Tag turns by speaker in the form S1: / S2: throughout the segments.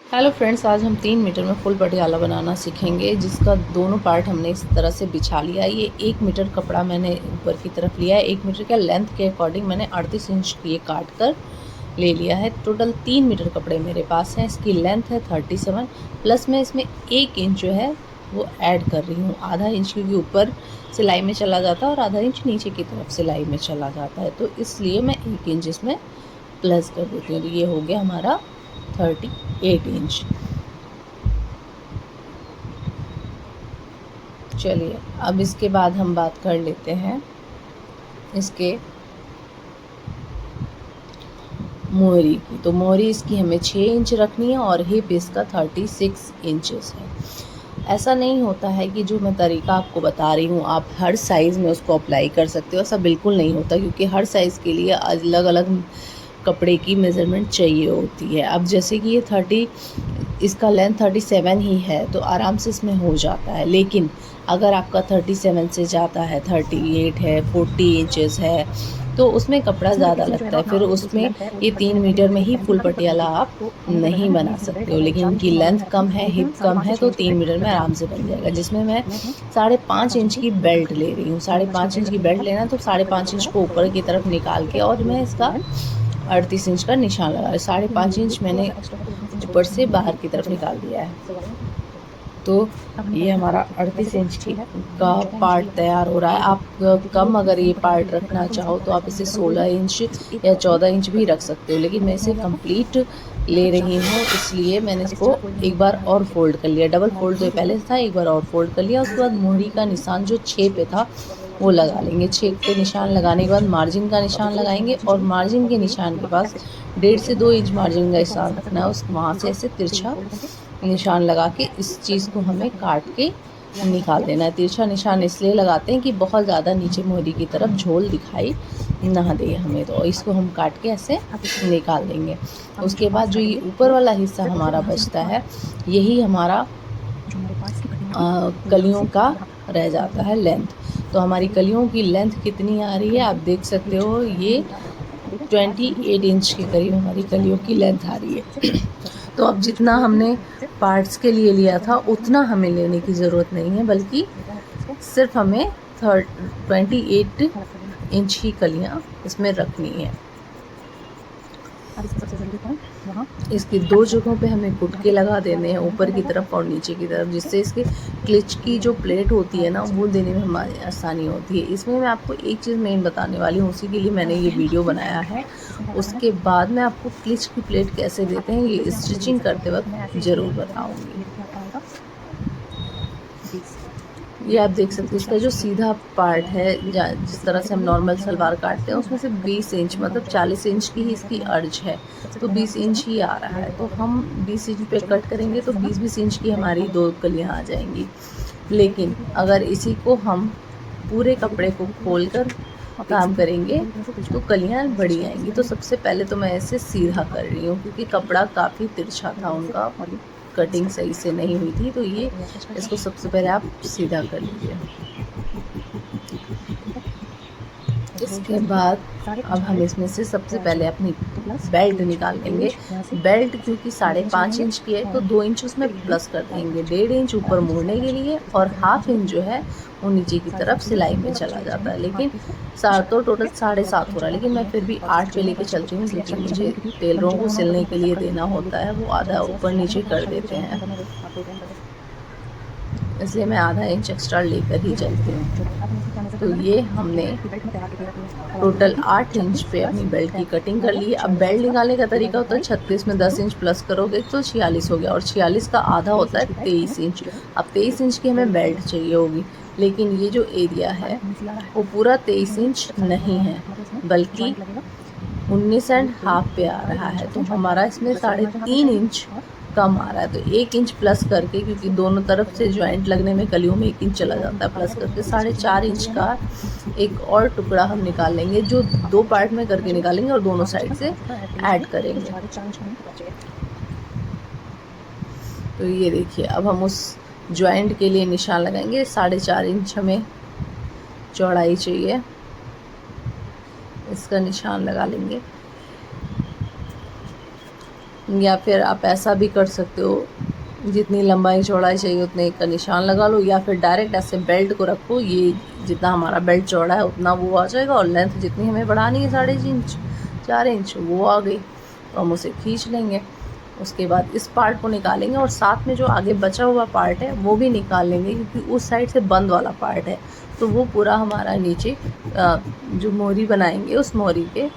S1: Hello friends, आज हम 3 metre में फुल पटियाला बनाना सीखेंगे, जिसका दोनों पार्ट हमने इस तरह से बिछा लिया है। ये 1 मीटर कपड़ा मैंने ऊपर की तरफ लिया है। 1 मीटर का लेंथ के अकॉर्डिंग मैंने 38 इंच ये काट कर ले लिया है। टोटल 3 मीटर कपड़े मेरे पास हैं। इसकी लेंथ है 37 प्लस मैं इसमें 1 इंच जो है वो ऐड कर रही हूँ। आधा इंच क्योंकि ऊपर सिलाई में चला जाता है और आधा इंच नीचे की तरफ सिलाई में चला जाता है, तो इसलिए मैं 1 इंच इसमें प्लस कर देती हूँ। तो ये हो गया हमारा 38 इंच। चलिए अब इसके बाद हम बात कर लेते हैं इसके मोहरी की। तो मोहरी इसकी हमें 6 इंच रखनी है और हिप इसका 36 इंचेस है। ऐसा नहीं होता है कि जो मैं तरीका आपको बता रही हूँ आप हर साइज़ में उसको अप्लाई कर सकते हो। ऐसा बिल्कुल नहीं होता, क्योंकि हर साइज़ के लिए अलग अलग कपड़े की मेज़रमेंट चाहिए होती है। अब जैसे कि ये इसका लेंथ 37 ही है तो आराम से इसमें हो जाता है। लेकिन अगर आपका 37 से जाता है, 38 है, 40 इंचेस है, तो उसमें कपड़ा ज़्यादा लगता है। फिर उसमें ये 3 मीटर में ही फुल पटियाला आप नहीं बना सकते हो। लेकिन इनकी लेंथ कम है, हिप कम है, तो 3 मीटर में आराम से बन जाएगा। जिसमें मैं 5.5 इंच की बेल्ट ले रही हूँ। 5.5 इंच की बेल्ट लेना, तो 5.5 इंच को ऊपर की तरफ निकाल के और मैं इसका 38 इंच का निशान लगा। 5.5 इंच मैंने ऊपर से बाहर की तरफ निकाल दिया है। तो ये हमारा 38 इंच का पार्ट तैयार हो रहा है। आप कम अगर ये पार्ट रखना चाहो तो आप इसे 16 इंच या 14 इंच भी रख सकते हो, लेकिन मैं इसे कंप्लीट ले रही हूँ, इसलिए मैंने इसको एक बार और फोल्ड कर लिया। डबल फोल्ड तो पहले था, एक बार और फोल्ड कर लिया। उसके बाद मोहरी का निशान जो 6 पे था वो लगा लेंगे। 6 पे निशान लगाने के बाद मार्जिन का निशान लगाएंगे और मार्जिन के निशान के पास 1.5 से 2 इंच मार्जिन का निशान रखना है। उस वहाँ से ऐसे तिरछा निशान लगा के इस चीज़ को हमें काट के निकाल देना है। तिरछा निशान इसलिए लगाते हैं कि बहुत ज़्यादा नीचे मोहरी की तरफ झोल दिखाई ना दे हमें, तो इसको हम काट के ऐसे निकाल देंगे। उसके बाद जो ये ऊपर वाला हिस्सा हमारा बचता है, यही हमारा कलियों का रह जाता है लेंथ। तो हमारी कलियों की लेंथ कितनी आ रही है आप देख सकते हो। ये 28 इंच के करीब हमारी कलियों की लेंथ आ रही है। तो अब जितना हमने पार्ट्स के लिए लिया था उतना हमें लेने की ज़रूरत नहीं है, बल्कि सिर्फ हमें 28 इंच की कलियाँ इसमें रखनी है। इसकी 2 जगहों पे हमें गुटके लगा देने हैं, ऊपर की तरफ और नीचे की तरफ, जिससे इसके क्लिच की जो प्लेट होती है ना वो देने में हमारी आसानी होती है। इसमें मैं आपको एक चीज़ मेन बताने वाली हूँ, उसी के लिए मैंने ये वीडियो बनाया है। उसके बाद मैं आपको क्लिच की प्लेट कैसे देते हैं ये स्टिचिंग करते वक्त ज़रूर बताऊँगी। ये आप देख सकते हो, इसका जो सीधा पार्ट है जिस तरह से हम नॉर्मल सलवार काटते हैं उसमें से 20 इंच मतलब 40 इंच की ही इसकी अर्ज है, तो 20 इंच ही आ रहा है। तो हम 20 इंच पे कट करेंगे तो 20-20 इंच की हमारी 2 कलियाँ आ जाएंगी। लेकिन अगर इसी को हम पूरे कपड़े को खोल कर काम करेंगे तो कलियाँ बड़ी आएंगी। तो सबसे पहले तो मैं इसे सीधा कर रही हूँ, क्योंकि कपड़ा काफ़ी तिरछा था, उनका कटिंग सही से नहीं हुई थी। तो ये इसको सबसे पहले आप सीधा कर लीजिए। इसके बाद अब हम इसमें से सबसे पहले अपनी बेल्ट निकाल लेंगे। बेल्ट क्योंकि 5.5 इंच की है तो 2 इंच उसमें प्लस कर देंगे। 1.5 इंच ऊपर मोड़ने के लिए और हाफ इंच जो है वो नीचे की तरफ सिलाई में चला जाता है। लेकिन तो टोटल 7.5 हो रहा है, लेकिन मैं फिर भी 8 पे लेके चलती हूँ, क्योंकि मुझे टेलरों को सिलने के लिए देना होता है, वो आधा ऊपर नीचे कर देते हैं, इसलिए मैं आधा इंच एक्स्ट्रा लेकर ही चलती हूँ। तो ये हमने टोटल 8 इंच पे अपनी बेल्ट की कटिंग कर ली है। अब बेल्ट निकालने का तरीका होता है 36 में 10 इंच प्लस करोगे तो 46 हो गया, और 46 का आधा होता है 23 इंच। अब 23 इंच की हमें बेल्ट चाहिए होगी, लेकिन ये जो एरिया है वो पूरा 23 इंच नहीं है, बल्कि 19.5 पे आ रहा है। तो हमारा इसमें 3.5 इंच कम आ रहा है। तो 1 इंच प्लस करके, क्योंकि दोनों तरफ से ज्वाइंट लगने में कलियों में 1 इंच चला जाता है, प्लस करके 4.5 इंच का एक और टुकड़ा हम निकाल लेंगे, जो 2 पार्ट में करके निकालेंगे और दोनों साइड से ऐड करेंगे। तो ये देखिए, अब हम उस ज्वाइंट के लिए निशान लगाएंगे। 4.5 इंच हमें चौड़ाई चाहिए, इसका निशान लगा लेंगे। या फिर आप ऐसा भी कर सकते हो, जितनी लंबाई चौड़ाई चाहिए उतने का निशान लगा लो, या फिर डायरेक्ट ऐसे बेल्ट को रखो, ये जितना हमारा बेल्ट चौड़ा है उतना वो आ जाएगा, और लेंथ जितनी हमें बढ़ानी है 3.5 इंच 4 इंच वो आ गई, तो हम उसे खींच लेंगे। उसके बाद इस पार्ट को निकालेंगे और साथ में जो आगे बचा हुआ पार्ट है वो भी निकाल लेंगे, क्योंकि उस साइड से बंद वाला पार्ट है, तो वो पूरा हमारा नीचे जो मोहरी बनाएंगे उस मोहरी के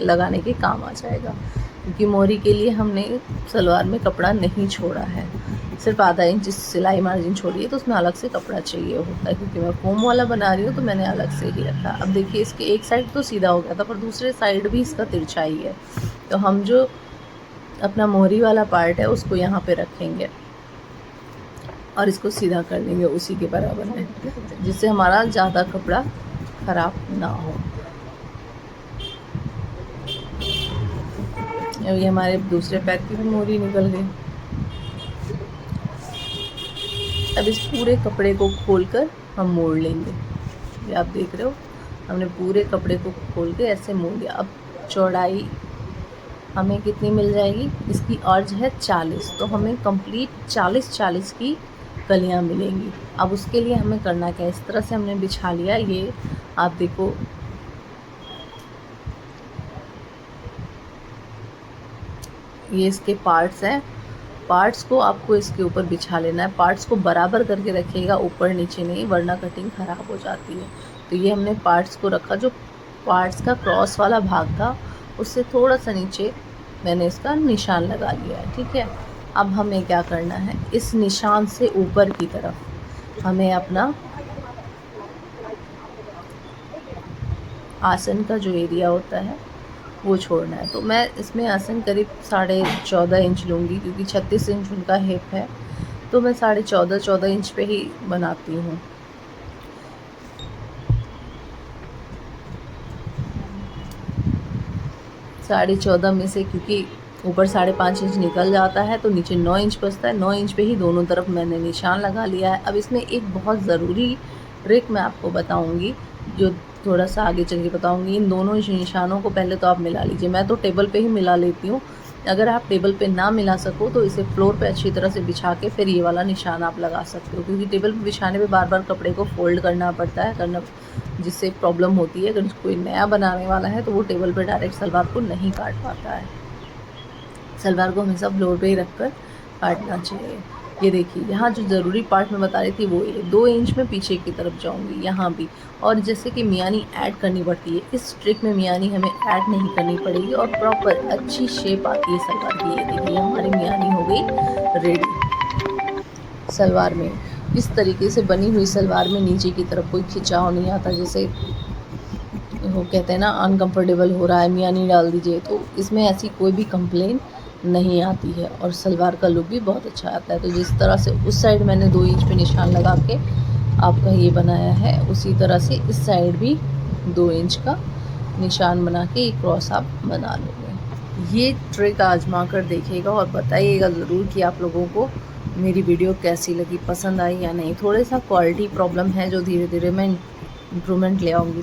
S1: लगाने के काम आ जाएगा। क्योंकि मोहरी के लिए हमने सलवार में कपड़ा नहीं छोड़ा है, सिर्फ आधा इंच सिलाई मार्जिन छोड़ी है, तो उसमें अलग से कपड़ा चाहिए होता है। क्योंकि मैं फोम वाला बना रही हूँ तो मैंने अलग से ही रखा। अब देखिए इसके एक साइड तो सीधा हो गया था, पर दूसरे साइड भी इसका तिरछा ही है, तो हम जो अपना मोहरी वाला पार्ट है उसको यहाँ पे रखेंगे और इसको सीधा कर लेंगे उसी के बराबर में, जिससे हमारा ज़्यादा कपड़ा ख़राब ना हो। अब ये हमारे दूसरे पैर की भी मोहरी निकल गई। अब इस पूरे कपड़े को खोलकर हम मोड़ लेंगे। ये आप देख रहे हो, हमने पूरे कपड़े को खोल के ऐसे मोड़ लिया। अब चौड़ाई हमें कितनी मिल जाएगी, इसकी अर्ज है 40, तो हमें कंप्लीट 40 की कलियां मिलेंगी। अब उसके लिए हमें करना क्या है, इस तरह से हमने बिछा लिया। ये आप देखो, ये इसके पार्ट्स हैं, पार्ट्स को आपको इसके ऊपर बिछा लेना है। पार्ट्स को बराबर करके रखिएगा, ऊपर नीचे नहीं, वरना कटिंग ख़राब हो जाती है। तो ये हमने पार्ट्स को रखा, जो पार्ट्स का क्रॉस वाला भाग था उससे थोड़ा सा नीचे मैंने इसका निशान लगा लिया है, ठीक है। अब हमें क्या करना है, इस निशान से ऊपर की तरफ हमें अपना आसन का जो एरिया होता है वो छोड़ना है। तो मैं इसमें आसन करीब 14.5 इंच लूँगी, क्योंकि 36 इंच उनका हिप है, तो मैं 14.5 इंच पे ही बनाती हूँ। साढ़े 14 में से क्योंकि ऊपर 5.5 इंच निकल जाता है, तो नीचे 9 इंच बचता है। 9 इंच पे ही दोनों तरफ मैंने निशान लगा लिया है। अब इसमें एक बहुत ज़रूरी ट्रिक मैं आपको बताऊंगी, जो थोड़ा सा आगे चल के बताऊंगी। इन दोनों निशानों को पहले तो आप मिला लीजिए। मैं तो टेबल पे ही मिला लेती हूँ। अगर आप टेबल पे ना मिला सको तो इसे फ्लोर पे अच्छी तरह से बिछा के फिर ये वाला निशान आप लगा सकते हो, क्योंकि टेबल पे बिछाने पे बार बार कपड़े को फोल्ड करना पड़ता है, जिससे प्रॉब्लम होती है। अगर कोई नया बनाने वाला है तो वो टेबल पे डायरेक्ट सलवार को नहीं काट पाता है। सलवार को हमेशा फ्लोर पे ही रख कर काटना चाहिए। ये देखिए, यहाँ जो ज़रूरी पार्ट मैं बता रही थी वो ये 2 इंच में पीछे की तरफ जाऊँगी यहाँ भी। और जैसे कि मियानी ऐड करनी पड़ती है, इस ट्रिक में मियानी हमें ऐड नहीं करनी पड़ेगी और प्रॉपर अच्छी शेप आती है सलवार की। ये देखिए, हमारी मियानी हो गई रेडी। सलवार में इस तरीके से बनी हुई सलवार में नीचे की तरफ कोई खिंचाव नहीं आता, जैसे वो कहते हैं ना अनकम्फर्टेबल हो रहा है मियानी डाल दीजिए, तो इसमें ऐसी कोई भी कंप्लेन नहीं आती है और सलवार का लुक भी बहुत अच्छा आता है। तो जिस तरह से उस साइड मैंने 2 इंच पे निशान लगा के आपका ये बनाया है, उसी तरह से इस साइड भी 2 इंच का निशान बना के एक क्रॉस आप बना लोगे। ये ट्रिक आजमा कर देखिएगा और बताइएगा ज़रूर कि आप लोगों को मेरी वीडियो कैसी लगी, पसंद आई या नहीं। थोड़ा सा क्वालिटी प्रॉब्लम है जो धीरे धीरे मैं इम्प्रूवमेंट ले आऊँगी।